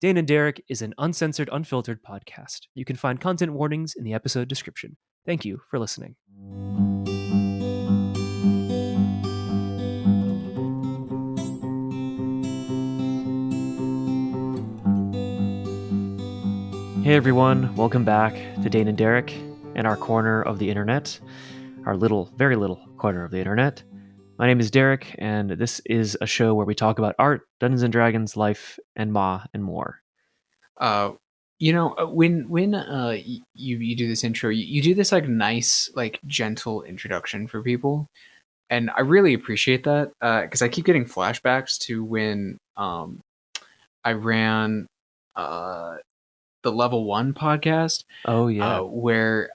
Dane and Derek is an uncensored, unfiltered podcast. You can find content warnings in the episode description. Thank you for listening. Hey everyone, welcome back to Dane and Derek and our corner of the internet, our little, very little corner of the internet. My name is Derek, and this is a show where we talk about art, Dungeons and Dragons, life, and more. When you do this intro, you do this like nice, like gentle introduction for people, and I really appreciate that because I keep getting flashbacks to when I ran the Level 1 podcast. Oh yeah, where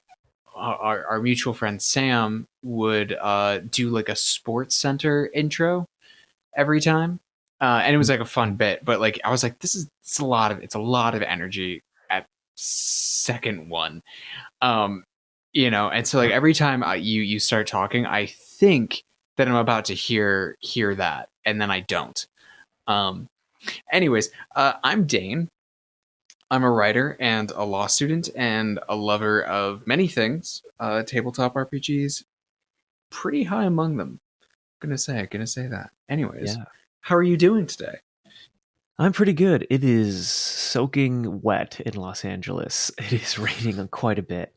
our mutual friend Sam would do like a Sports Center intro every time, and it was like a fun bit. But like I was like, it's a lot of energy at second one, and so like every time you start talking, I think that I'm about to hear that, and then I don't. Anyways, I'm Dane. I'm a writer and a law student and a lover of many things. Tabletop RPGs, pretty high among them. Gonna say that. Anyways, yeah. how are you doing today? I'm pretty good. It is soaking wet in Los Angeles. It is raining quite a bit.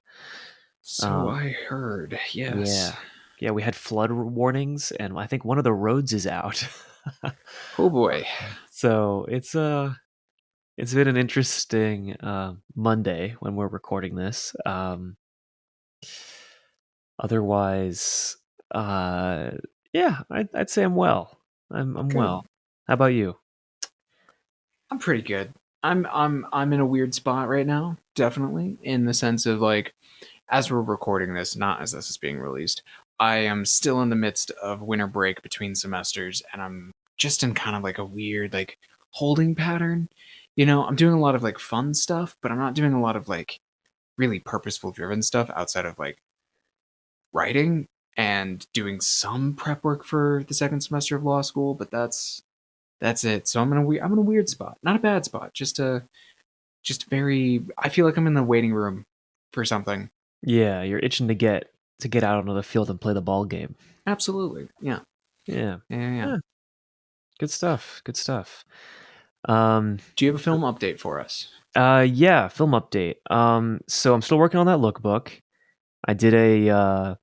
So I heard. Yes. Yeah. We had flood warnings, and I think one of the roads is out. Oh boy. So it's been an interesting Monday when we're recording this. Otherwise, yeah, I'd say I'm well. I'm Good. well. How about you? I'm pretty good. I'm in a weird spot right now, definitely, in the sense of like, as we're recording this, not as this is being released, I am still in the midst of winter break between semesters, and I'm just in kind of like a weird like holding pattern. I'm doing a lot of like fun stuff, but I'm not doing a lot of like really purposeful driven stuff outside of like writing and doing some prep work for the second semester of law school, but that's it. So I'm in a weird spot. Not a bad spot, just very, I feel like I'm in the waiting room for something. Yeah, you're itching to get out onto the field and play the ball game. Absolutely. Yeah. Yeah. Yeah. Good stuff. Do you have a film update for us? Yeah, film update. So I'm still working on that lookbook. I did a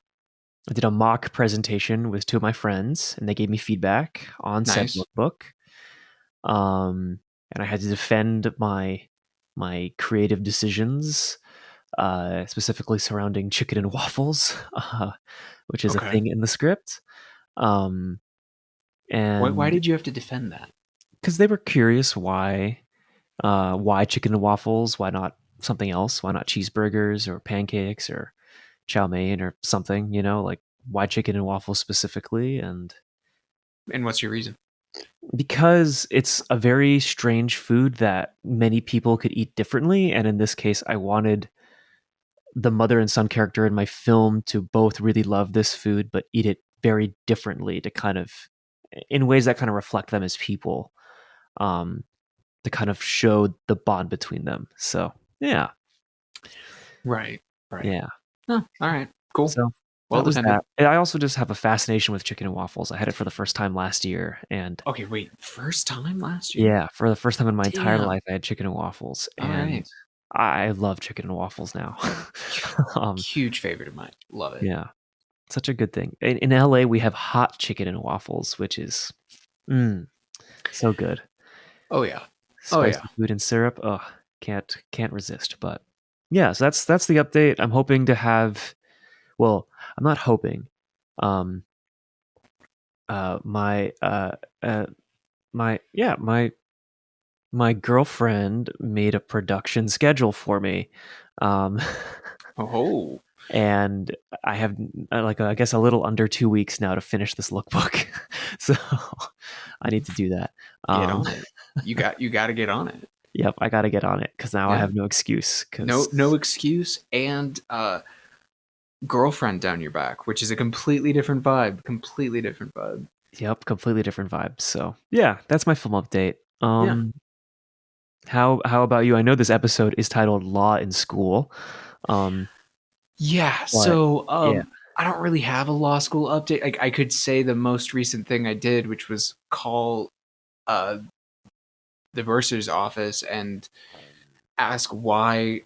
mock presentation with two of my friends, and they gave me feedback on said Nice. lookbook. And I had to defend my creative decisions, specifically surrounding chicken and waffles, which is a Okay. thing in the script. And Why did you have to defend that? because they were curious why chicken and waffles, why not something else, why not cheeseburgers or pancakes or chow mein or something, like why chicken and waffles specifically. And What's your reason? because it's a very strange food that many people could eat differently, and in this case I wanted the mother and son character in my film to both really love this food but eat it very differently, to kind of in ways that kind of reflect them as people, to kind of show the bond between them. So yeah. Right. Yeah. Oh, all right. Cool. So Well that was defended. that. And I also just have a fascination with chicken and waffles. I had it for the first time last year, and Okay, wait. First time last year? yeah, for the first time in my entire Damn. life, I had chicken and waffles, All and right. I love chicken and waffles now. Huge favorite of mine. Love it. Yeah, such a good thing. In LA, we have hot chicken and waffles, which is so good. Oh yeah. Spicy food and syrup. Oh, can't resist. But yeah, so that's the update. I'm hoping to have. Well, I'm not hoping. Um, my my girlfriend made a production schedule for me. Oh. And I have I guess a little under 2 weeks now to finish this lookbook. So I need to do that. Get on it. You got to get on it. Yep, I got to get on it because now I have no excuse. No excuse, and girlfriend down your back, which is a completely different vibe. Yep, completely different vibes. So yeah, that's my film update. How about you? I know this episode is titled Law in School. Um, Yeah, but so yeah. I don't really have a law school update. Like I could say the most recent thing I did, which was call uh the bursar's office and ask why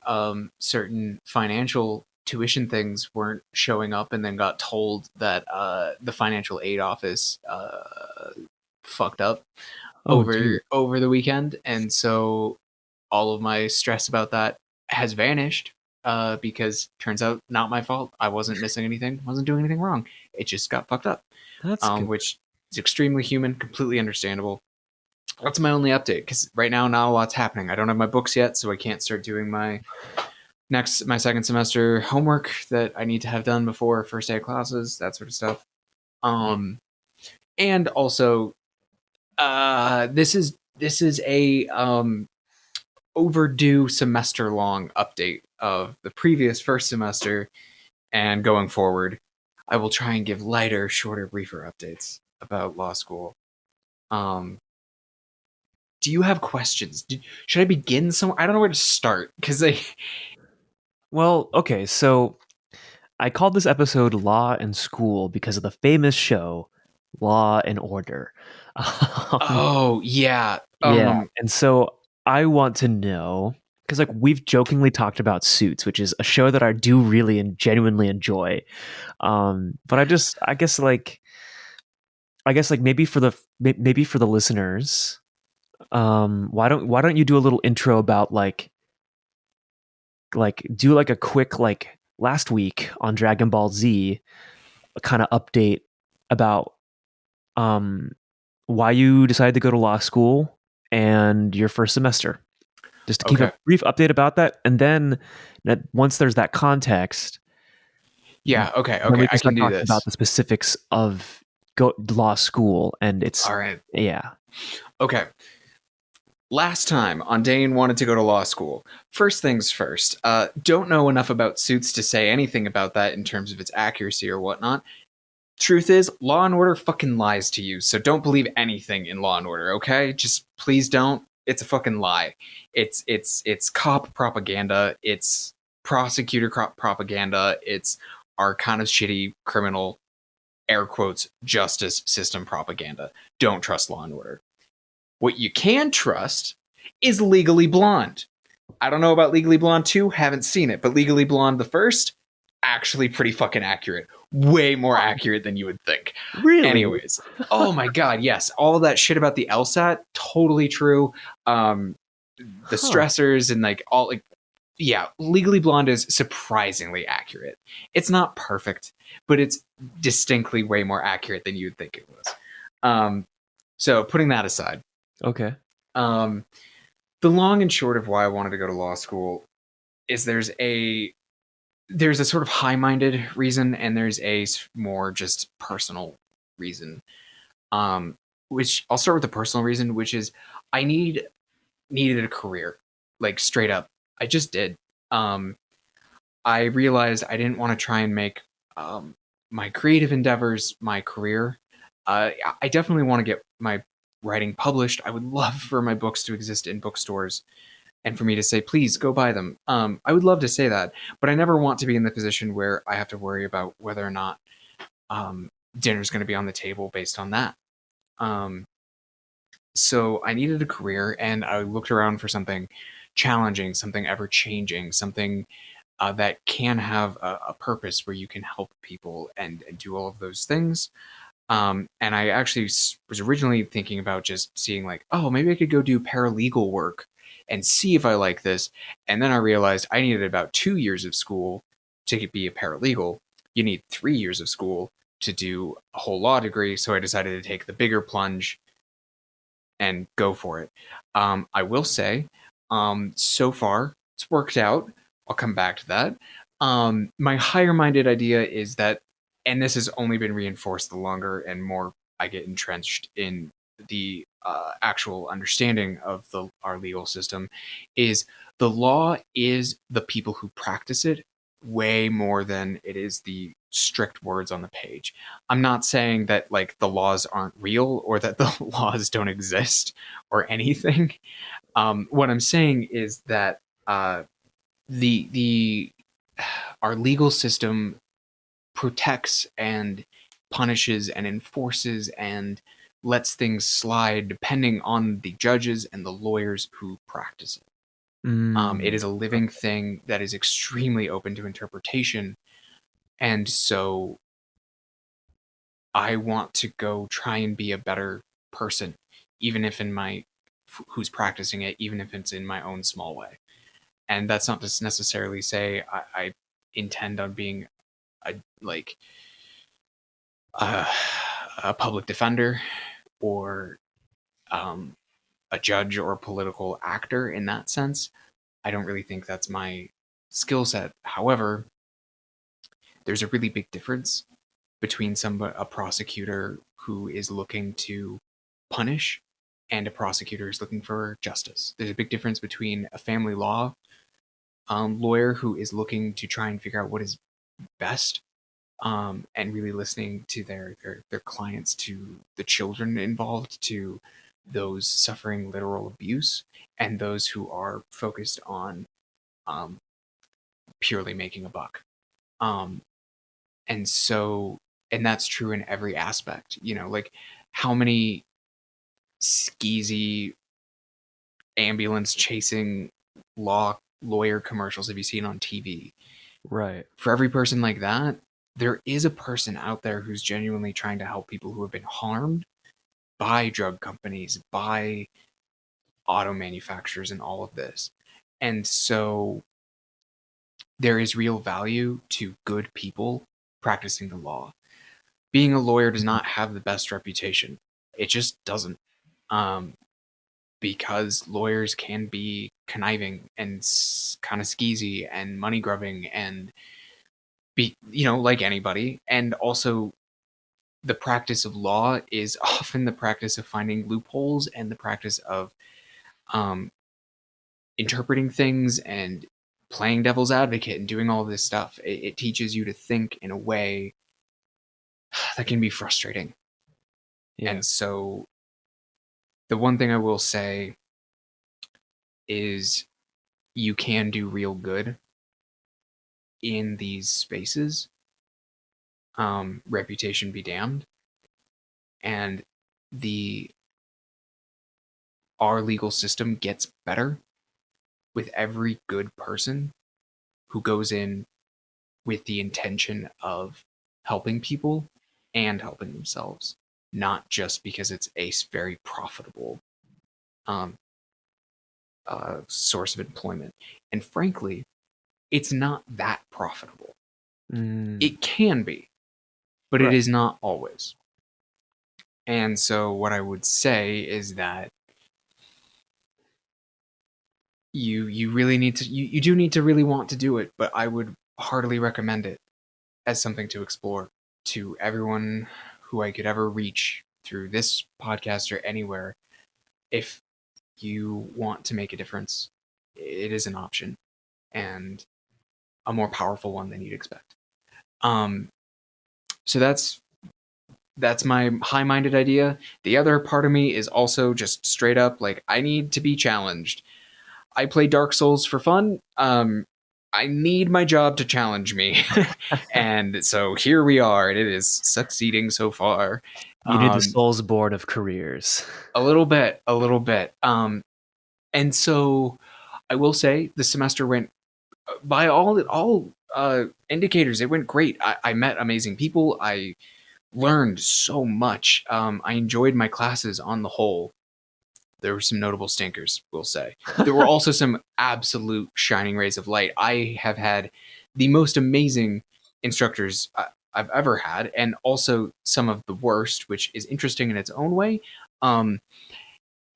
certain financial tuition things weren't showing up, and then got told that the financial aid office fucked up Oh, dude. over the weekend, and so all of my stress about that has vanished, because turns out not my fault. I wasn't missing anything, wasn't doing anything wrong. It just got fucked up, That's good. which is extremely human, completely understandable. That's my only update because right now not a lot's happening. I don't have my books yet, so I can't start doing my second semester homework that I need to have done before first day of classes, that sort of stuff. Um, and also, this is a overdue semester long update of the previous first semester, and going forward, I will try and give lighter, shorter, briefer updates about law school. Um, do you have questions? Should I begin somewhere? I don't know where to start because I. Well, okay, so I called this episode Law and School because of the famous show Law and Order. Um, Oh yeah. yeah, and so I want to know because like we've jokingly talked about Suits, which is a show that I do really and genuinely enjoy. But I guess like maybe for the listeners, why don't you do a little intro about like do like a quick like last week on Dragon Ball Z kind of update about um why you decided to go to law school and your first semester. Just to keep a Okay. brief update about that, and then once there's that context, Yeah. Okay. then Okay. we can I can start do talking about this. the specifics of law school and its All right. yeah. Okay. Last time on Dane wanted to go to law school. First things first. Don't know enough about Suits to say anything about that in terms of its accuracy or whatnot. Truth is, Law and Order fucking lies to you, so don't believe anything in Law and Order, okay? Just please don't. It's a fucking lie. It's cop propaganda. It's prosecutor propaganda. It's our kind of shitty criminal air quotes justice system propaganda. Don't trust Law and Order. What you can trust is Legally Blonde. I don't know about Legally Blonde 2, haven't seen it, but Legally Blonde the first, actually pretty fucking accurate. Way more accurate than you would think. Really? Anyways, oh my god, yes, all that shit about the LSAT, totally true. Um, the Huh. stressors and like all like yeah, Legally Blonde is surprisingly accurate. It's not perfect, but it's distinctly way more accurate than you'd think it was. Um, so putting that aside, Okay. um, the long and short of why I wanted to go to law school is there's a sort of high-minded reason, and there's a more just personal reason. Um, which I'll start with the personal reason, which is I needed a career, like straight up. I just did. Um, I realized I didn't want to try and make my creative endeavors my career. I definitely want to get my writing published. I would love for my books to exist in bookstores and for me to say, please go buy them. I would love to say that, but I never want to be in the position where I have to worry about whether or not um, dinner's going to be on the table based on that. Um, so I needed a career, and I looked around for something challenging, something ever changing, something that can have a purpose where you can help people and do all of those things. And I actually was originally thinking about just seeing like, oh, maybe I could go do paralegal work and see if I like this. And then I realized I needed about 2 years of school to be a paralegal. You need 3 years of school to do a whole law degree. So I decided to take the bigger plunge and go for it. I will say, so far it's worked out. I'll come back to that. My higher minded idea is that, and this has only been reinforced the longer and more I get entrenched in the actual understanding of our legal system, is the law is the people who practice it way more than it is the strict words on the page. I'm not saying that like the laws aren't real or that the laws don't exist or anything. What I'm saying is that the our legal system protects and punishes and enforces and lets things slide depending on the judges and the lawyers who practice it. It Mm. is a living thing that is extremely open to interpretation. And so I want to go try and be a better person, even if in my who's practicing it, even if it's in my own small way. And that's not to necessarily say I intend on being a like uh, a public defender or um, a judge or a political actor in that sense. I don't really think that's my skill set. However, there's a really big difference between a prosecutor who is looking to punish and a prosecutor who's looking for justice. There's a big difference between a family law lawyer who is looking to try and figure out what is best and really listening to their clients, to the children involved, to those suffering literal abuse, and those who are focused on um, purely making a buck. Um, and so, and that's true in every aspect. You know, like how many skeezy ambulance chasing lawyer commercials have you seen on TV? Right. For every person like that, there is a person out there who's genuinely trying to help people who have been harmed by drug companies, by auto manufacturers, and all of this. And so there is real value to good people practicing the law. Being a lawyer does Mhm. not have the best reputation. It just doesn't. Um, because lawyers can be conniving and kind of skeezy and money grubbing and be, you know, like anybody. And also, the practice of law is often the practice of finding loopholes and the practice of um, interpreting things and playing devil's advocate and doing all this stuff. It teaches you to think in a way that can be frustrating. Yeah. And so, the one thing I will say is you can do real good in these spaces. Reputation be damned. And the our legal system gets better with every good person who goes in with the intention of helping people and helping themselves, not just because it's a very profitable um, source of employment. And frankly, it's not that profitable. Mm. It can be, but it Right. is not always. And so, what I would say is that you really need to you do need to really want to do it, but I would heartily recommend it as something to explore to everyone who I could ever reach through this podcast or anywhere. If you want to make a difference, it is an option and a more powerful one than you'd expect. Um, so that's my high-minded idea. The other part of me is also just straight up like I need to be challenged. I play Dark Souls for fun. I need my job to challenge me. And so here we are, and it is succeeding so far. You need the Um, Souls board of careers. a little bit, a little bit. And so I will say the semester went by all indicators. It went great. I met amazing people. I learned so much. I enjoyed my classes on the whole. There were some notable stinkers, we'll say. There were also some absolute shining rays of light. I have had the most amazing instructors I've ever had, and also some of the worst, which is interesting in its own way. Um,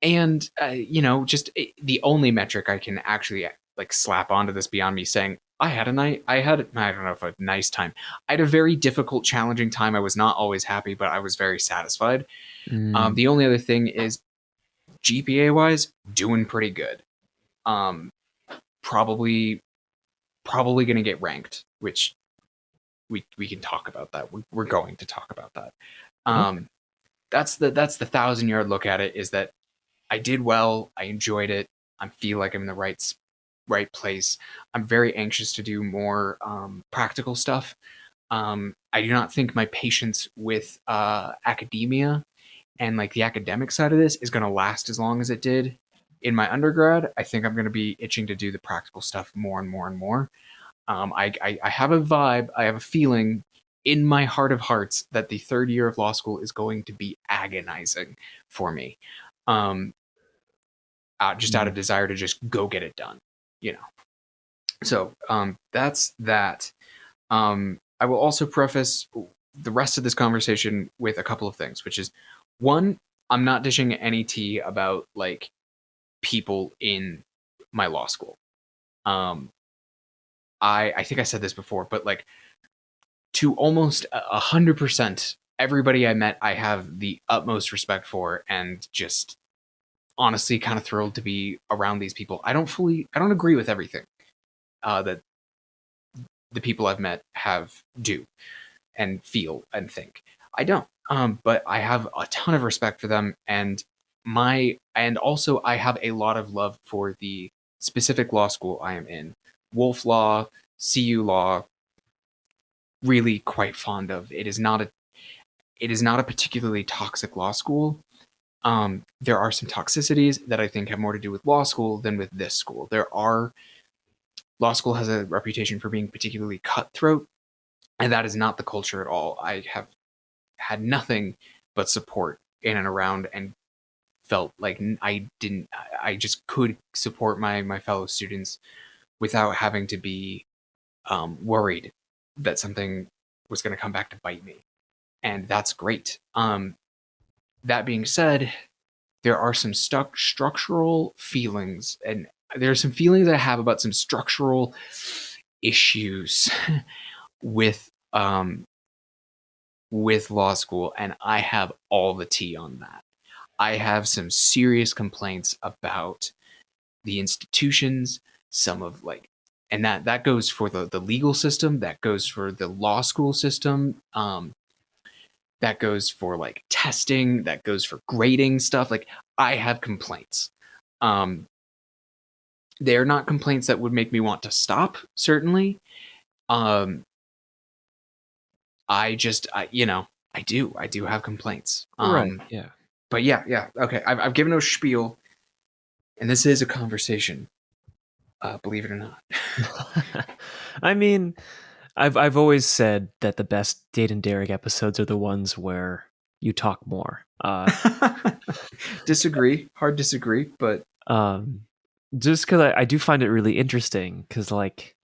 and you know, just the only metric I can actually like slap onto this beyond me saying I had a night, I don't know if a nice time. I had a very difficult, challenging time. I was not always happy, but I was very satisfied. Mm. The only other thing is GPA wise, doing pretty good. Um, probably probably gonna get ranked, which we can talk about that. We're going to talk about that. Okay. Um, that's the 1,000-yard look at it. Is that I did well. I enjoyed it. I feel like I'm in the right place. I'm very anxious to do more practical stuff. I do not think my patience with academia and like the academic side of this is going to last as long as it did in my undergrad. I think I'm going to be itching to do the practical stuff more and more and more. I have a vibe, I have a feeling in my heart of hearts that the third year of law school is going to be agonizing for me. Um, just out Mm. of desire to just go get it done, you know. So that's that. I will also preface the rest of this conversation with a couple of things, which is one, I'm not dishing any tea about like people in my law school. Um, I think I said this before, but like to almost 100%, everybody I met, I have the utmost respect for, and just honestly kind of thrilled to be around these people. I don't agree with everything that the people I've met have do and feel and think. I don't. But I have a ton of respect for them, and also I have a lot of love for the specific law school I am in. Wolf Law, CU Law, really quite fond of. It is not a particularly toxic law school. There are some toxicities that I think have more to do with law school than with this school. Law school has a reputation for being particularly cutthroat, and that is not the culture at all. I have had nothing but support in and around, and felt like I just could support my fellow students without having to be worried that something was going to come back to bite me, and that's great. That being said, there are some structural feelings, and there are some feelings I have about some structural issues with with law school, and I have all the tea on that. I have some serious complaints about the institutions, some of like, and that goes for the legal system, that goes for the law school system, that goes for like testing, that goes for grading stuff. Like I have complaints. Um, they're not complaints that would make me want to stop, certainly. Um, I do have complaints. Right. Yeah. But yeah, okay. I've given a spiel, and this is a conversation. Believe it or not. I mean, I've always said that the best Date and Derek episodes are the ones where you talk more. Disagree, hard disagree, but Um, just because I do find it really interesting, because like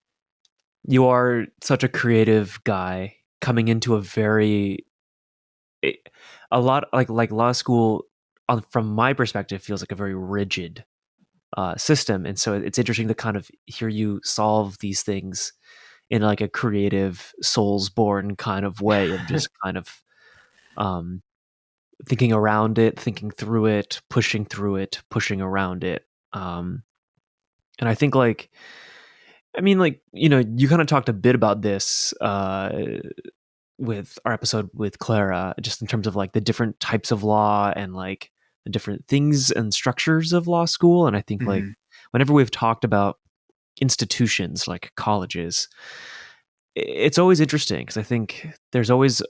you are such a creative guy coming into a very a lot like law school from my perspective feels like a very rigid system, and so it's interesting to kind of hear you solve these things in like a creative souls born kind of way of just kind of um thinking around it, thinking through it, pushing around it. And I think like I mean like you kind of talked a bit about this with our episode with Clara, just in terms of like the different types of law and like the different things and structures of law school. And I think like mhm, whenever we've talked about institutions like colleges, it's always interesting because I think it's always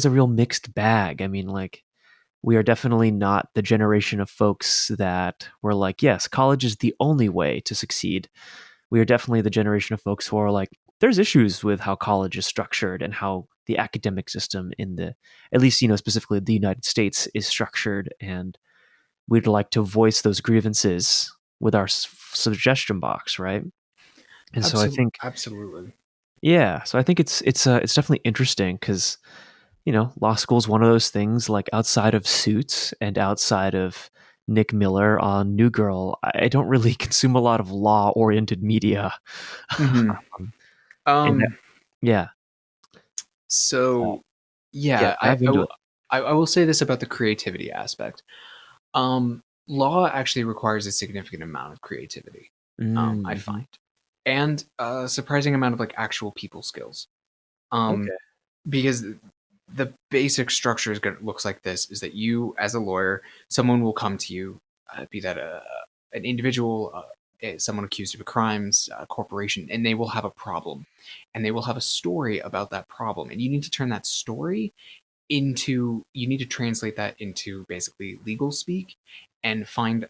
a real mixed bag. I mean, like we are definitely not the generation of folks that were like, yes, college is the only way to succeed. We are definitely the generation of folks who are like, there's issues with how college is structured and how the academic system in the, at least, specifically the United States is structured. And we'd like to voice those grievances with our suggestion box, right? And so I think, absolutely. yeah, so I think it's definitely interesting because law school is one of those things like outside of Suits and outside of Nick Miller on New Girl, I don't really consume a lot of law oriented media. hmm Um, and Um. yeah, uh, So, yeah, yeah, dive into it. I will say this about the creativity aspect. Law actually requires a significant amount of creativity. I Mm-hmm. find, and a surprising amount of like actual people skills. Um, Okay. because the basic structure looks like this: is that you, as a lawyer, someone will come to you, be that an individual, someone accused of a crime, a corporation, and they will have a problem, and they will have a story about that problem, and you need to turn that story into, you need to translate that into basically legal speak, and find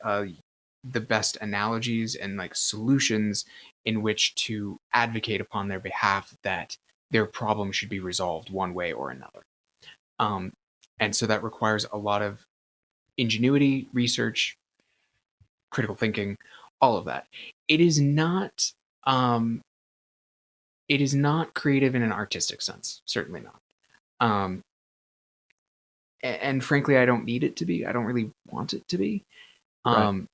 the best analogies and like solutions in which to advocate upon their behalf that their problem should be resolved one way or another. um, and so that requires a lot of ingenuity, research, critical thinking, all of that. It is not um, it is not creative in an artistic sense, certainly not. um, and frankly, I don't need it to be. I don't really want it to be. Right. um,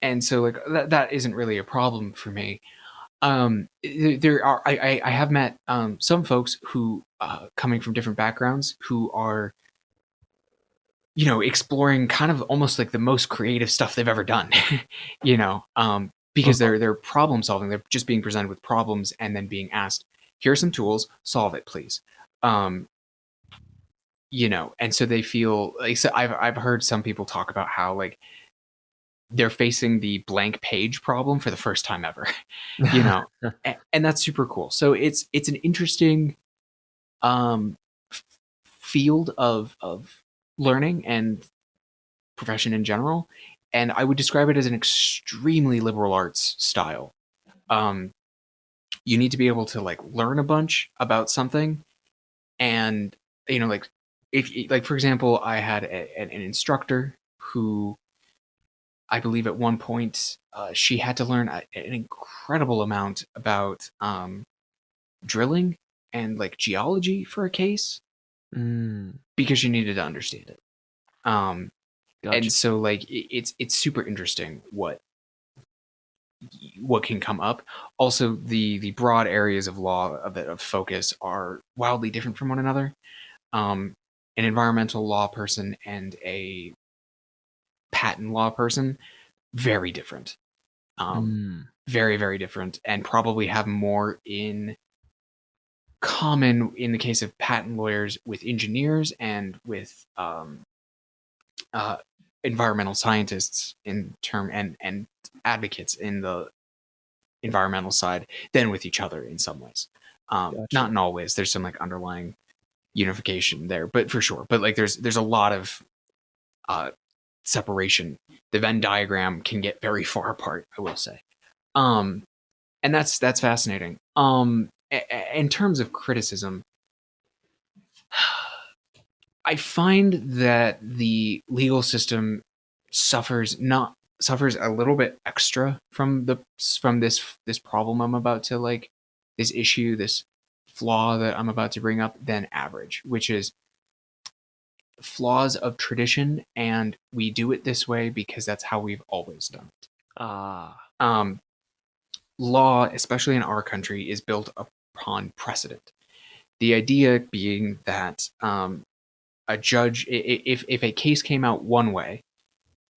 and so like that isn't really a problem for me. There are, I have met some folks who, coming from different backgrounds, who are, exploring kind of almost like the most creative stuff they've ever done. Because Uh-huh. they're problem solving. They're just being presented with problems and then being asked, "Here are some tools, solve it, please." Um, and so they feel like, so I've heard some people talk about how like they're facing the blank page problem for the first time ever. you know, and that's super cool. So it's an interesting um, f- field of learning and profession in general, and I would describe it as an extremely liberal arts style. Um, you need to be able to like learn a bunch about something, and like, if like for example, I had an instructor who, I believe at one point, she had to learn an incredible amount about drilling and like geology for a case Mm, because she needed to understand it. Um, and gotcha. so like it's super interesting what can come up. Also, the broad areas of law of focus are wildly different from one another. Um, an environmental law person and a patent law person, very different. Um, Mm, very, very different, and probably have more in common in the case of patent lawyers with engineers and with uh, environmental scientists in term, and advocates in the environmental side than with each other in some ways. Not gotcha. in all ways. There's some like underlying unification there, but for sure. But like there's a lot of uh, separation. The Venn diagram can get very far apart, I will say. Um, and that's fascinating. In terms of criticism, I find that the legal system suffers not suffers a little bit extra from this problem I'm about to like, this issue, this flaw that I'm about to bring up, than average, which is flaws of tradition, and we do it this way because that's how we've always done it. Ah. Um, law, especially in our country, is built upon precedent. The idea being that a judge, if a case came out one way,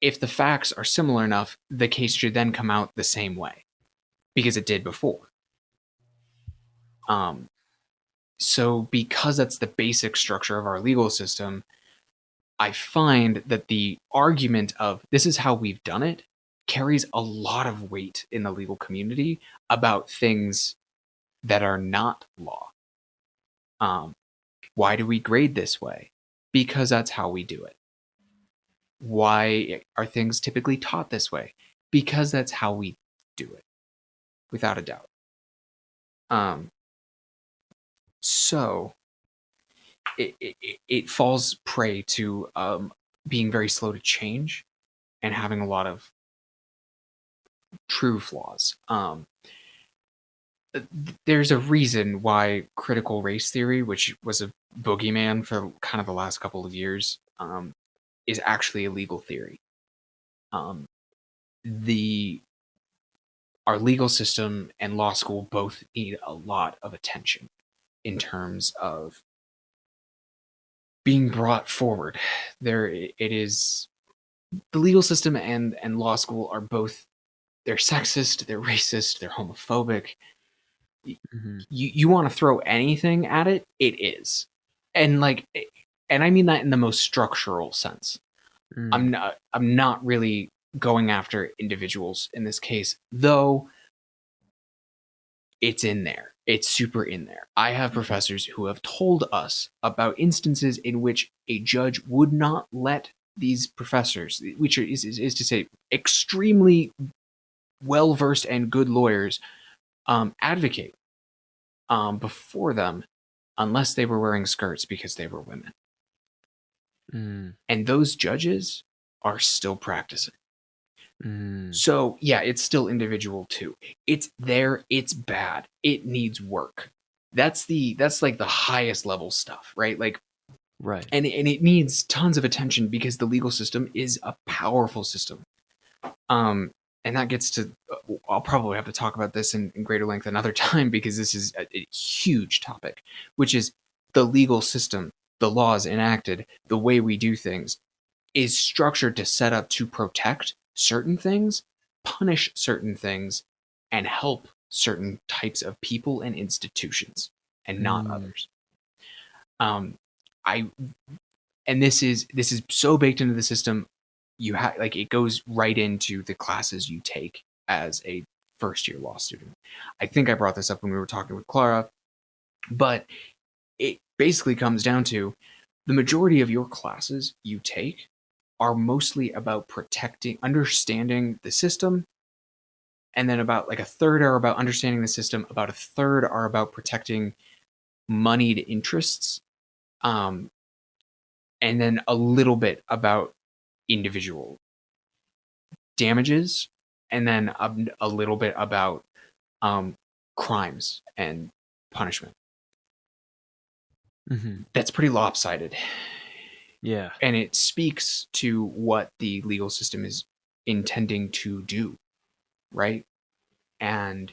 if the facts are similar enough, the case should then come out the same way because it did before. Um, so, because that's the basic structure of our legal system, I find that the argument of this is how we've done it carries a lot of weight in the legal community about things that are not law. Um, why do we grade this way? Because that's how we do it. Why are things typically taught this way? Because that's how we do it, without a doubt. Um, so it falls prey to being very slow to change and having a lot of true flaws. There's a reason why critical race theory, which was a boogeyman for kind of the last couple of years, is actually a legal theory. Um, the Our legal system and law school both need a lot of attention in terms of being brought forward. It is, the legal system and law school are both, they're sexist, they're racist, they're homophobic, Mhm. You want to throw anything at it, it is. And like, and I mean that in the most structural sense. Mm. I'm not really going after individuals in this case, though it's in there. It's super in there. I have professors who have told us about instances in which a judge would not let these professors, which is to say, extremely well versed and good lawyers, advocate before them unless they were wearing skirts because they were women. Mm. And those judges are still practicing. Mm. So, yeah, it's still individual too. It's there, it's bad. It needs work. That's like the highest level stuff, right? Like, Right. and it needs tons of attention because the legal system is a powerful system. Um and that gets to I'll probably have to talk about this in greater length another time because this is a huge topic, which is the legal system, the laws enacted, the way we do things is structured to set up to protect certain things, punish certain things, and help certain types of people and institutions, and not Mm. others. Um, I and this is so baked into the system. You have like it goes right into the classes you take as a first year law student. I think I brought this up when we were talking with Clara, but it basically comes down to the majority of your classes you take are mostly about protecting, understanding the system, and then about like a third are about understanding the system, about a third are about protecting moneyed interests, um, and then a little bit about individual damages, and then a little bit about um, crimes and punishment. Mhm. That's pretty lopsided. Yeah. And it speaks to what the legal system is intending to do, right? And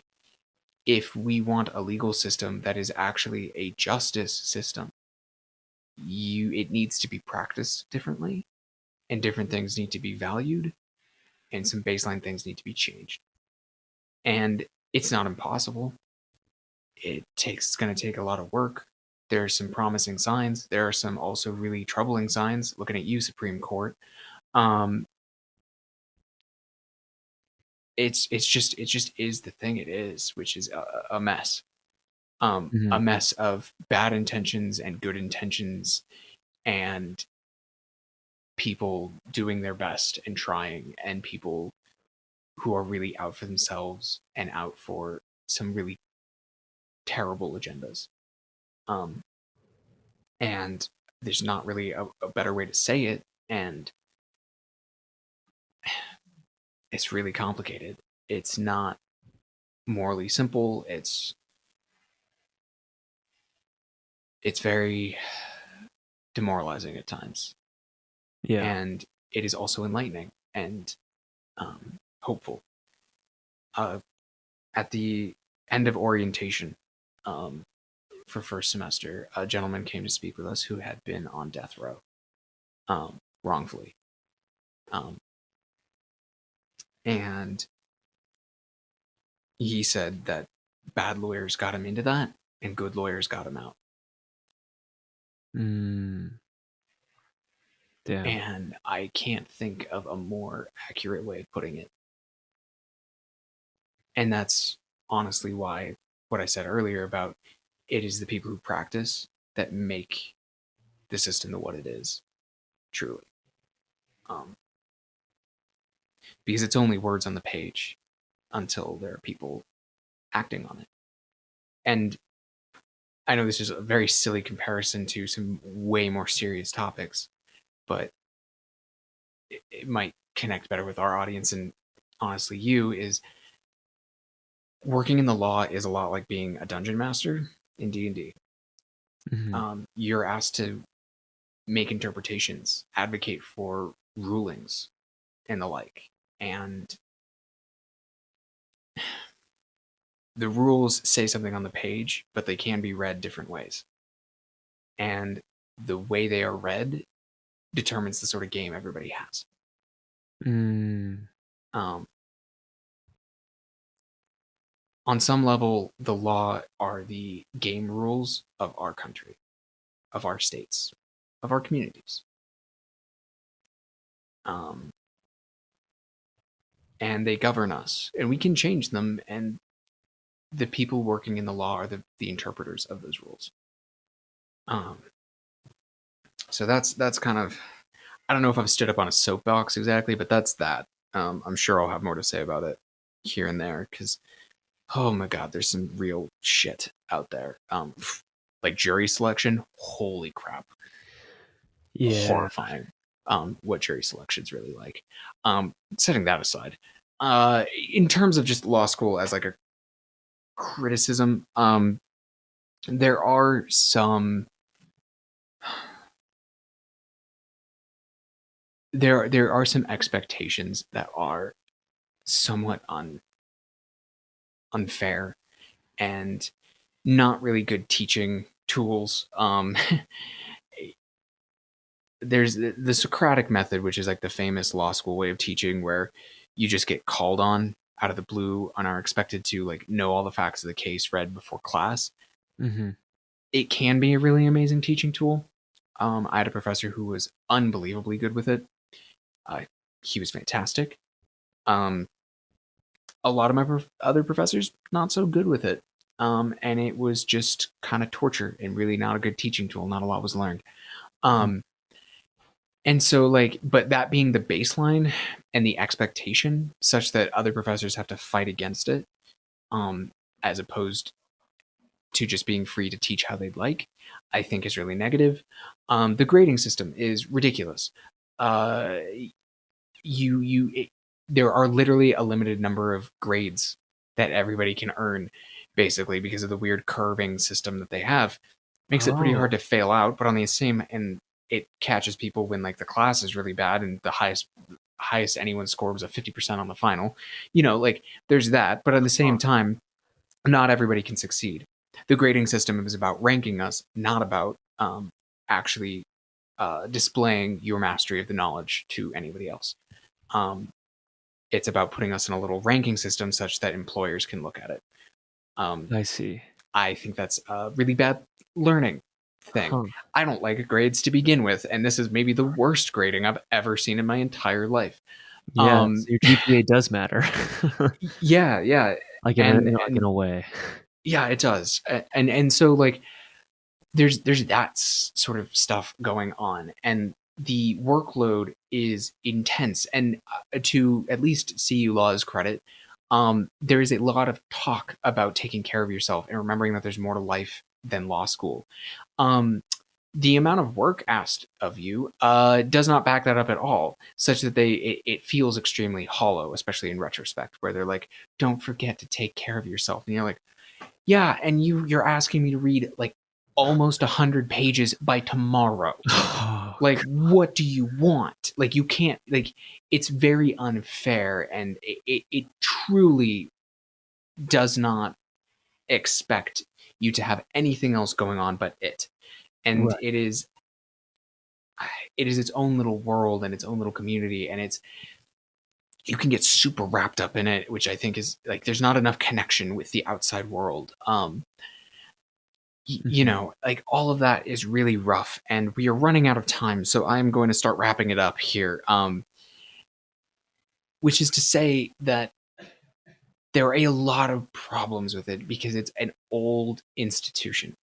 if we want a legal system that is actually a justice system, it needs to be practiced differently, and different things need to be valued, and some baseline things need to be changed. And it's not impossible. It's going to take a lot of work. There are some promising signs. There are some also really troubling signs. Looking at you, Supreme Court. Um, it just is the thing it is, which is a mess. A Mhm. mess of bad intentions and good intentions, and people doing their best and trying, and people who are really out for themselves and out for some really terrible agendas. Um, and there's not really a better way to say it, and it's really complicated. It's not morally simple. It's very demoralizing at times, Yeah. and it is also enlightening and hopeful. Uh, at the end of orientation, um, for first semester, a gentleman came to speak with us who had been on death row, wrongfully. Um, and he said that bad lawyers got him into that and good lawyers got him out. Mm. Damn. And I can't think of a more accurate way of putting it. And that's honestly why what I said earlier about it is the people who practice that make the system to what it is, truly. Um, because it's only words on the page until there are people acting on it. And I know this is a very silly comparison to some way more serious topics, but it might connect better with our audience and honestly you is working in the law is a lot like being a dungeon master in D&D. Mhm. You're asked to make interpretations, advocate for rulings and the like. And the rules say something on the page, but they can be read different ways. And the way they are read determines the sort of game everybody has. Mm. Um, on some level, the law are the game rules of our country, of our states, of our communities. Um, and they govern us, and we can change them. And the people working in the law are the interpreters of those rules. Um, so that's kind of, I don't know if I've stood up on a soapbox exactly, but that's that. I'm sure I'll have more to say about it here and there because, oh my god, there's some real shit out there. Like jury selection, holy crap, Yeah. horrifying. What jury selection's really like. Setting that aside, in terms of just law school as like a criticism, there are some there are some expectations that are somewhat unfair and not really good teaching tools. There's the Socratic method, which is like the famous law school way of teaching, where you just get called on out of the blue and are expected to like know all the facts of the case read before class. Hmm. It can be a really amazing teaching tool. I had a professor who was unbelievably good with it. Uh, he was fantastic. Um, a lot of my other professors not so good with it, and it was just kind of torture and really not a good teaching tool. Not a lot was learned. Um, and so like, but that being the baseline and the expectation, such that other professors have to fight against it, um, as opposed to just being free to teach how they'd like, I think is really negative. The grading system is ridiculous. Uh, there are literally a limited number of grades that everybody can earn, basically because of the weird curving system that they have. Makes it pretty hard Oh, to fail out, but on the same, and it catches people when like the class is really bad and the highest anyone scored was a 50% on the final. Like there's that, but at the same huh. time, not everybody can succeed. The grading system is about ranking us, not about actually displaying your mastery of the knowledge to anybody else. Um, it's about putting us in a little ranking system such that employers can look at it. Um, I see. I think that's a really bad learning thing. Huh. I don't like grades to begin with, and this is maybe the worst grading I've ever seen in my entire life. Yeah, so Um, your GPA does matter. yeah, yeah, Like and in a way. yeah, it does, and so like there's that sort of stuff going on, and the workload is intense. And to at least CU Law's credit, there is a lot of talk about taking care of yourself and remembering that there's more to life than law school. Um, the amount of work asked of you does not back that up at all, such that it feels extremely hollow, especially in retrospect, where they're like, "Don't forget to take care of yourself," and you're like, yeah, and you're asking me to read like almost 100 pages by tomorrow. Oh, Like, what do you want? Like, you can't, like, it's very unfair, and it truly does not expect you to have anything else going on but it. And right. it is its own little world and its own little community, and you can get super wrapped up in it, which I think is like there's not enough connection with the outside world. Mhm. Like all of that is really rough, and we are running out of time, so I'm going to start wrapping it up here. Which is to say that there are a lot of problems with it because it's an old institution,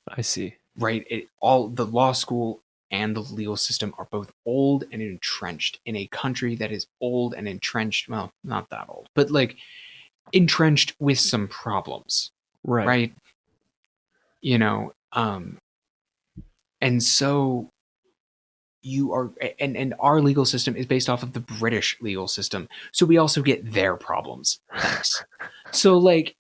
I see. right? All the law school and the legal system are both old and entrenched in a country that is old and entrenched. Well, not that old, but like entrenched with some problems, Right. right? And so you are, and our legal system is based off of the British legal system, so we also get their problems. Thanks. So like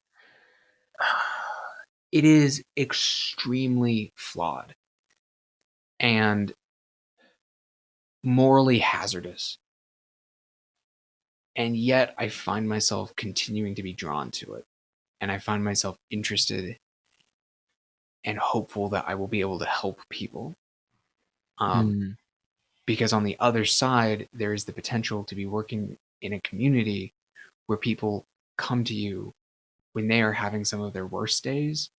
it is extremely flawed and morally hazardous, and yet I find myself continuing to be drawn to it, and I find myself interested and hopeful that I will be able to help people, um, Mm. because on the other side there is the potential to be working in a community where people come to you when they are having some of their worst days,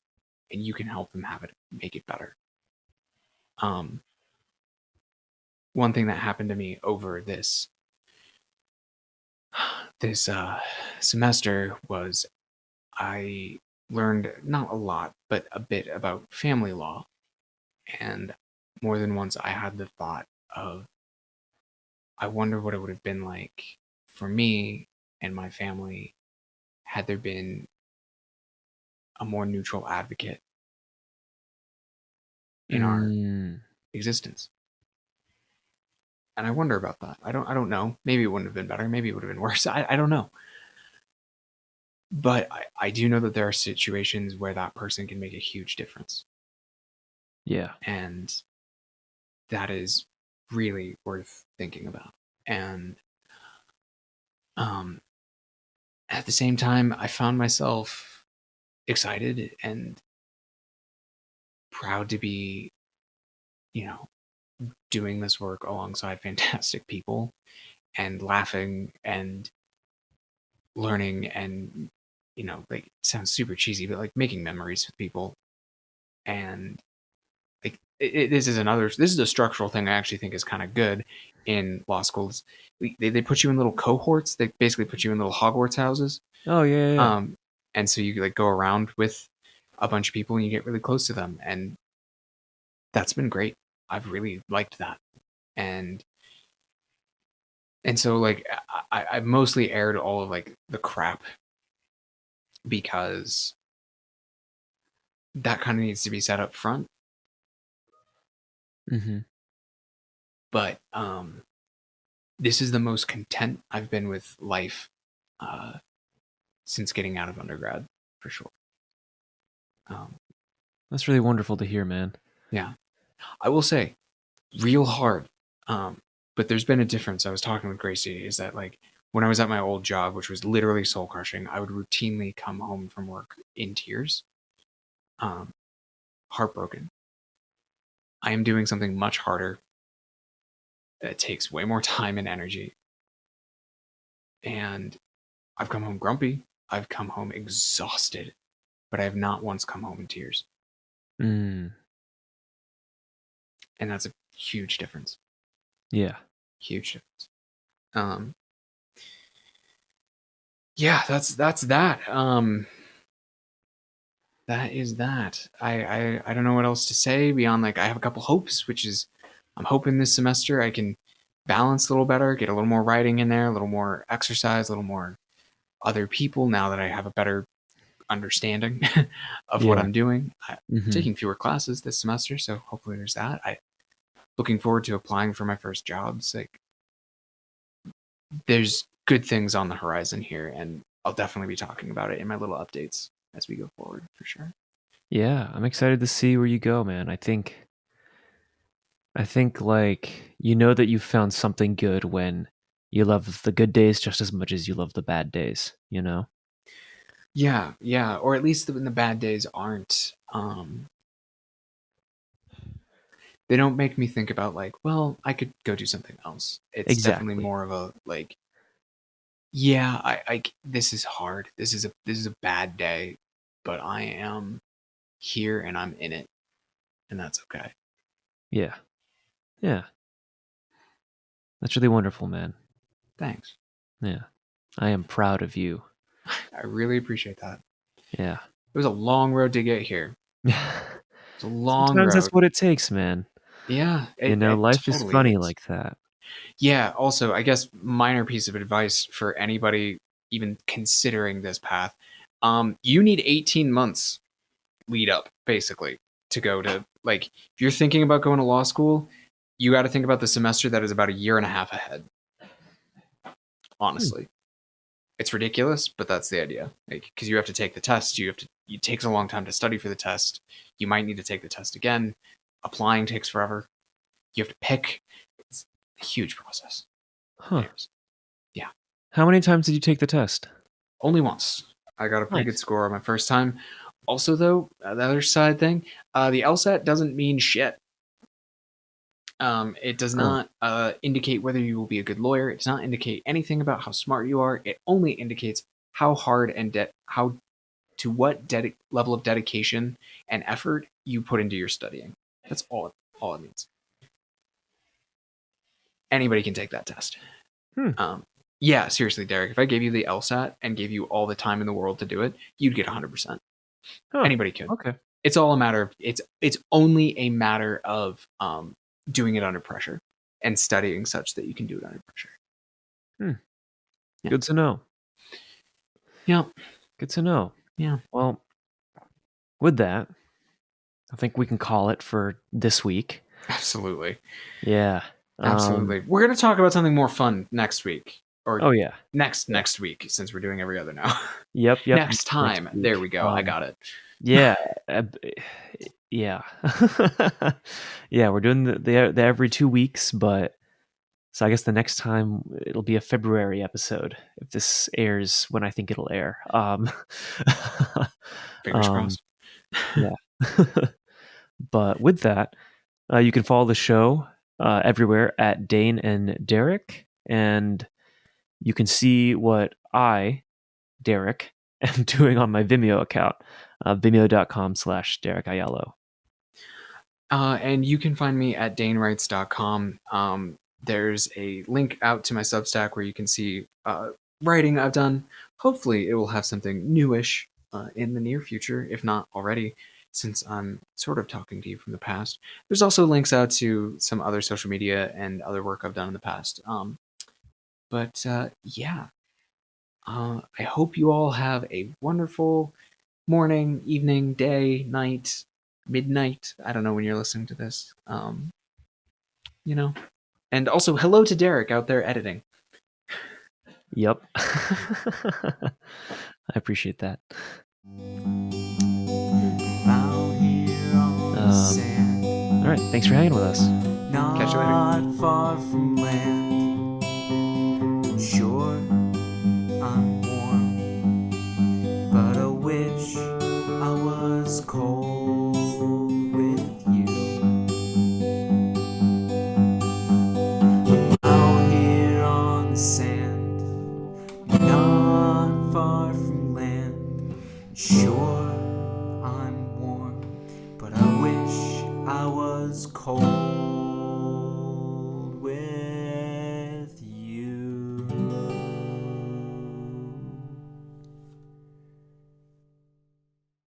and you can help them have it, make it better. Um, One thing that happened to me over this semester was I learned not a lot, but a bit about family law. And more than once, I had the thought of, I wonder what it would have been like for me and my family had there been a more neutral advocate in our Mm, existence. And I wonder about that. I don't know. Maybe it wouldn't have been better. Maybe it would have been worse. I don't know. But I do know that there are situations where that person can make a huge difference. yeah. And that is really worth thinking about. And um, at the same time, I found myself excited and proud to be, you know, doing this work alongside fantastic people and laughing and learning and, like, it sounds super cheesy, but like making memories with people. And like this is a structural thing I actually think is kind of good in law schools. They put you in little cohorts. They basically put you in little Hogwarts houses. Oh yeah, yeah, yeah. Um, and so you like go around with a bunch of people and you get really close to them, and that's been great. I've really liked that, and so like I've mostly aired all of like the crap because that kind of needs to be set up front. Mm-hmm. But this is the most content I've been with life uh, since getting out of undergrad, for sure. Um, That's really wonderful to hear, man. yeah, I will say, real hard. But there's been a difference. I was talking with Gracie. Is that like when I was at my old job, which was literally soul crushing, I would routinely come home from work in tears, um, heartbroken. I am doing something much harder. That takes way more time and energy, and I've come home grumpy. I've come home exhausted, but I have not once come home in tears, Mm, and that's a huge difference. yeah. Huge difference. Um, yeah, that's that. That is that. I don't know what else to say beyond like I have a couple hopes, which is I'm hoping this semester I can balance a little better, get a little more writing in there, a little more exercise, a little more other people now that I have a better understanding of what Yeah. I'm doing. I'm Mm-hmm. taking fewer classes this semester, so hopefully there's that. I looking forward to applying for my first jobs. Like there's good things on the horizon here, and I'll definitely be talking about it in my little updates as we go forward for sure. Yeah, I'm excited to see where you go, man. I think like you know that you've found something good when you love the good days just as much as you love the bad days, you know? Yeah, yeah, or at least when the bad days aren't. They don't make me think about like, well, I could go do something else. It's definitely Exactly. more of a like, yeah, this is hard. This is a bad day, but I am here and I'm in it, and that's okay. Yeah. Yeah. That's really wonderful, man. Thanks. Yeah. I am proud of you. I really appreciate that. Yeah. It was a long road to get here. It's a long Sometimes that's road. what it takes, man. Yeah, You know, it life is totally funny is. like that. Yeah, also, I guess minor piece of advice for anybody even considering this path. You need 18 months lead up basically to go to like if you're thinking about going to law school, you got to think about the semester that is about a year and a half ahead, Hmm. honestly. It's ridiculous, but that's the idea. Like cuz you have to take the test, it takes a long time to study for the test. You might need to take the test again. Applying takes forever. You have to pick. It's a huge process. Huh. Anyways, yeah. How many times did you take the test? Only once. I got a pretty good Nice. score on my first time. Also, though, the other side thing, the LSAT doesn't mean shit. It does Huh. not indicate whether you will be a good lawyer. It does not indicate anything about how smart you are. It only indicates how hard and how to what level of dedication and effort you put into your studying. That's all it means. Anybody can take that test. Yeah, seriously, Derek, if I gave you the LSAT and gave you all the time in the world to do it, you'd get 100%. Huh. Anybody could. Okay. It's all a matter of it's only a matter of doing it under pressure and studying such that you can do it under pressure. Yeah. Good to know. Yeah. Good to know. Yeah. Well, with that, I think we can call it for this week. Absolutely. Yeah. Absolutely. We're going to talk about something more fun next week. Or oh yeah. Next week, since we're doing every other now. Yep. Next time. There we go. I got it. Yeah. Yeah. Yeah, we're doing the every 2 weeks, but so I guess the next time it'll be a February episode if this airs when I think it'll air. Fingers crossed. Yeah. But with that, you can follow the show everywhere at Dane and Derek, and you can see what I, Derek, am doing on my Vimeo account, vimeo.com/Benig-Aiello. And you can find me at danewrites.com. There's a link out to my Substack where you can see writing I've done. Hopefully, it will have something newish in the near future, if not already, since I'm sort of talking to you from the past. There's also links out to some other social media and other work I've done in the past. Yeah, I hope you all have a wonderful morning, evening, day, night, midnight. I don't know when you're listening to this. And also hello to Derek out there editing. Yep. I appreciate that. All right. Thanks for hanging with us. Catch you later. Not far from land. Sure, I'm warm, but I wish I was cold with you. I'm out here on the sand, not far from land. Sure, I'm warm, but I wish I was cold.